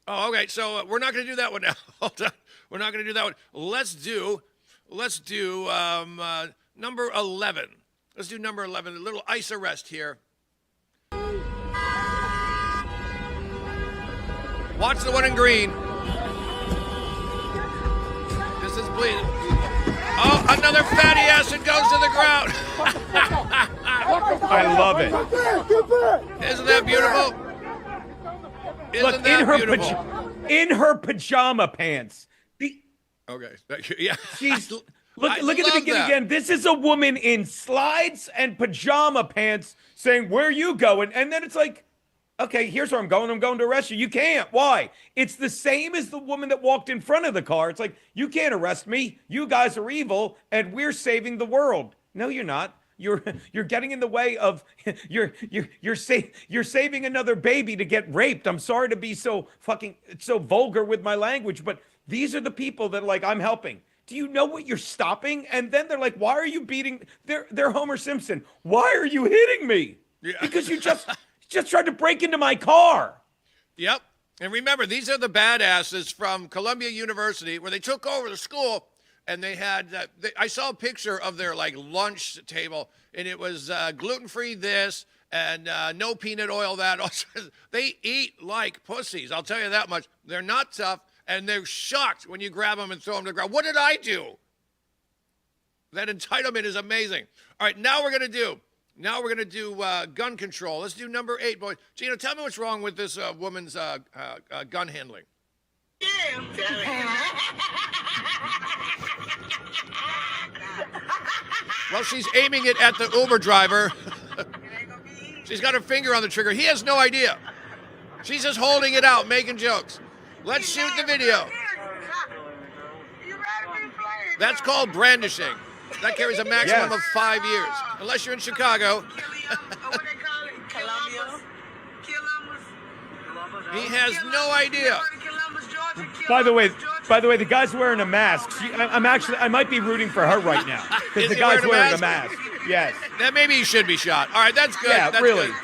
okay, so we're not going to do that one now. Hold on. We're not going to do that one. Let's do number 11. Let's do number 11, a little ice arrest here. Watch the one in green. This is bleeding. Oh, another fatty acid goes to the ground. I love it. Isn't that beautiful? Isn't that beautiful? In her pajama pants. Okay. Yeah. She's look at the beginning that. again. This is a woman in slides and pajama pants saying, "Where are you going?" And then it's like, okay, here's where I'm going. I'm going to arrest you. You can't. Why? It's the same as the woman that walked in front of the car. It's like, you can't arrest me. You guys are evil, and we're saving the world. No, you're not. You're getting in the way of you're saving another baby to get raped. I'm sorry to be so vulgar with my language, but these are the people that are like, I'm helping. Do you know what you're stopping? And then they're like, why are you beating? They're Homer Simpson. Why are you hitting me? Yeah. Because you just tried to break into my car. Yep. And remember, these are the badasses from Columbia University where they took over the school. And they had, I saw a picture of their like lunch table, and it was gluten-free this and no peanut oil that. They eat like pussies, I'll tell you that much. They're not tough, and they're shocked when you grab them and throw them to the ground. What did I do? That entitlement is amazing. All right, now we're going to do gun control. Let's do number 8, boys. Gino, tell me what's wrong with this woman's gun handling. Well, she's aiming it at the Uber driver. She's got her finger on the trigger. He has no idea. She's just holding it out, making jokes. Let's shoot the video. That's called brandishing. That carries a maximum of 5 years, unless you're in Chicago. He has no idea. By the way, the guy's wearing a mask. I might be rooting for her right now because the guy's wearing a mask. Yes. Then maybe he should be shot. All right, that's good. Yeah, that's really. Good.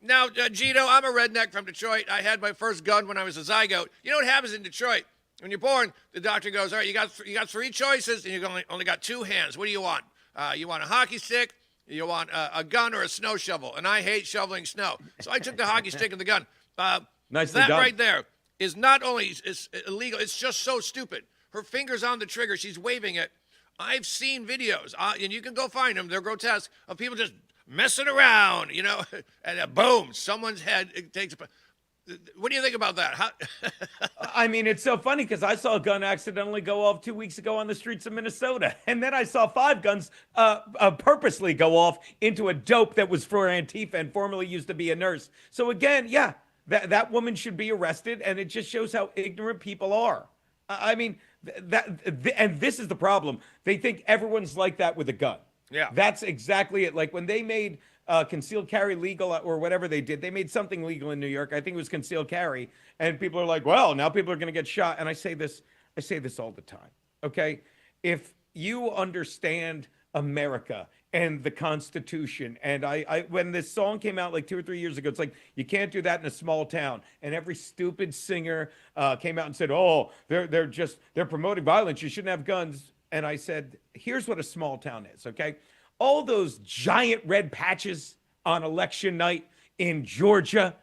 Now, Gino, I'm a redneck from Detroit. I had my first gun when I was a zygote. You know what happens in Detroit? When you're born, the doctor goes, all right, you got 3 choices, and you only got 2 hands. What do you want? You want a hockey stick, you want a gun, or a snow shovel? And I hate shoveling snow. So I took the hockey stick and the gun. Nicely that done. right there is not only is illegal, it's just so stupid. Her finger's on the trigger. She's waving it. I've seen videos, and you can go find them. They're grotesque, of people just messing around, and boom, someone's head takes a... What do you think about that? I mean, it's so funny because I saw a gun accidentally go off 2 weeks ago on the streets of Minnesota. And then I saw 5 guns purposely go off into a dope that was for Antifa and formerly used to be a nurse. So again, yeah, that woman should be arrested. And it just shows how ignorant people are. I mean, and this is the problem. They think everyone's like that with a gun. Yeah. That's exactly it. Like when they made concealed carry legal or whatever they did, they made something legal in New York. I think it was concealed carry. And people are like, well, now people are going to get shot. And I say this all the time. Okay. If you understand America and the Constitution, and I when this song came out like 2 or 3 years ago, it's like, you can't do that in a small town. And every stupid singer came out and said, oh, they're promoting violence. You shouldn't have guns. And I said, here's what a small town is, okay? All those giant red patches on election night in Georgia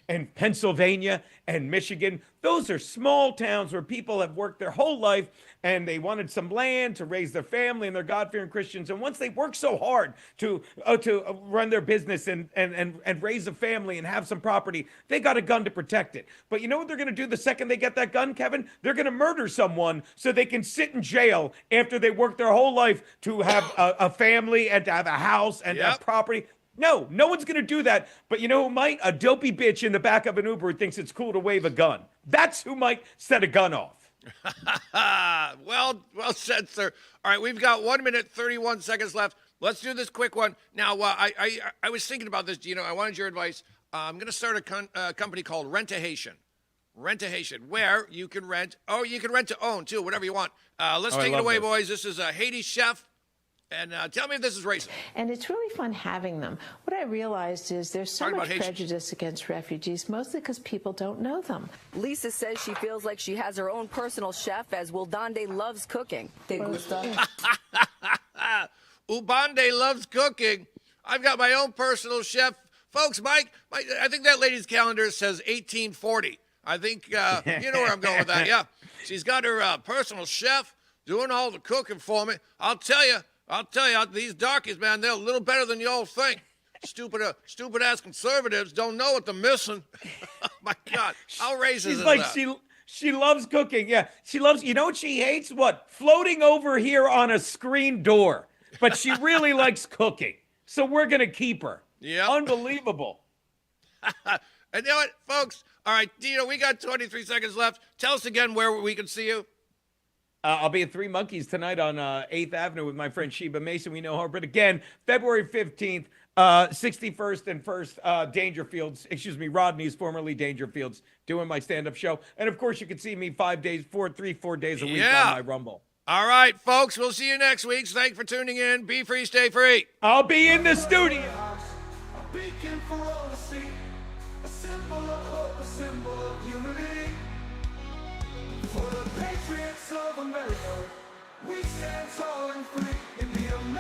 and Pennsylvania and Michigan. Those are small towns where people have worked their whole life and they wanted some land to raise their family, and they're God-fearing Christians. And once they work so hard to run their business and raise a family and have some property, they got a gun to protect it. But you know what they're going to do the second they get that gun, Kevin? They're going to murder someone so they can sit in jail after they worked their whole life to have a family and to have a house and to have property. No one's going to do that. But you know who might? A dopey bitch in the back of an Uber who thinks it's cool to wave a gun. That's who might set a gun off. Well said, sir. All right, we've got 1 minute, 31 seconds left. Let's do this quick one. Now, I was thinking about this, Gino. I wanted your advice. I'm going to start a company called Rent-A-Haitian. Rent-A-Haitian, where you can rent, you can rent to own, too, whatever you want. Let's take it away, boys. This is a Haiti chef. And tell me if this is racist. And it's really fun having them. What I realized is there's so much prejudice against refugees, mostly because people don't know them. Lisa says she feels like she has her own personal chef, as Downey loves cooking. Ubande loves cooking. I've got my own personal chef. Folks, Mike, I think that lady's calendar says 1840. I think, you know where I'm going with that. Yeah. She's got her personal chef doing all the cooking for me. I'll tell you, these darkies, man, they're a little better than you all think. Stupid ass conservatives don't know what they're missing. Oh my God, how racist is that? She loves cooking. Yeah, she loves. You know what she hates? What? Floating over here on a screen door. But she really likes cooking, so we're gonna keep her. Yeah, unbelievable. And you know what, folks? All right, Dino, we got 23 seconds left. Tell us again where we can see you. I'll be at Three Monkeys tonight on 8th Avenue with my friend Sheba Mason. We know her. But again, February 15th, 61st and 1st, Dangerfields. Rodney's formerly Dangerfields, doing my stand-up show. And, of course, you can see me 4 days a week on my Rumble. All right, folks, we'll see you next week. Thanks for tuning in. Be free, stay free. I'll be in the studio. A beacon for all to see, a symbol of hope, a symbol of unity. For the patriots of America, we stand tall and free in the American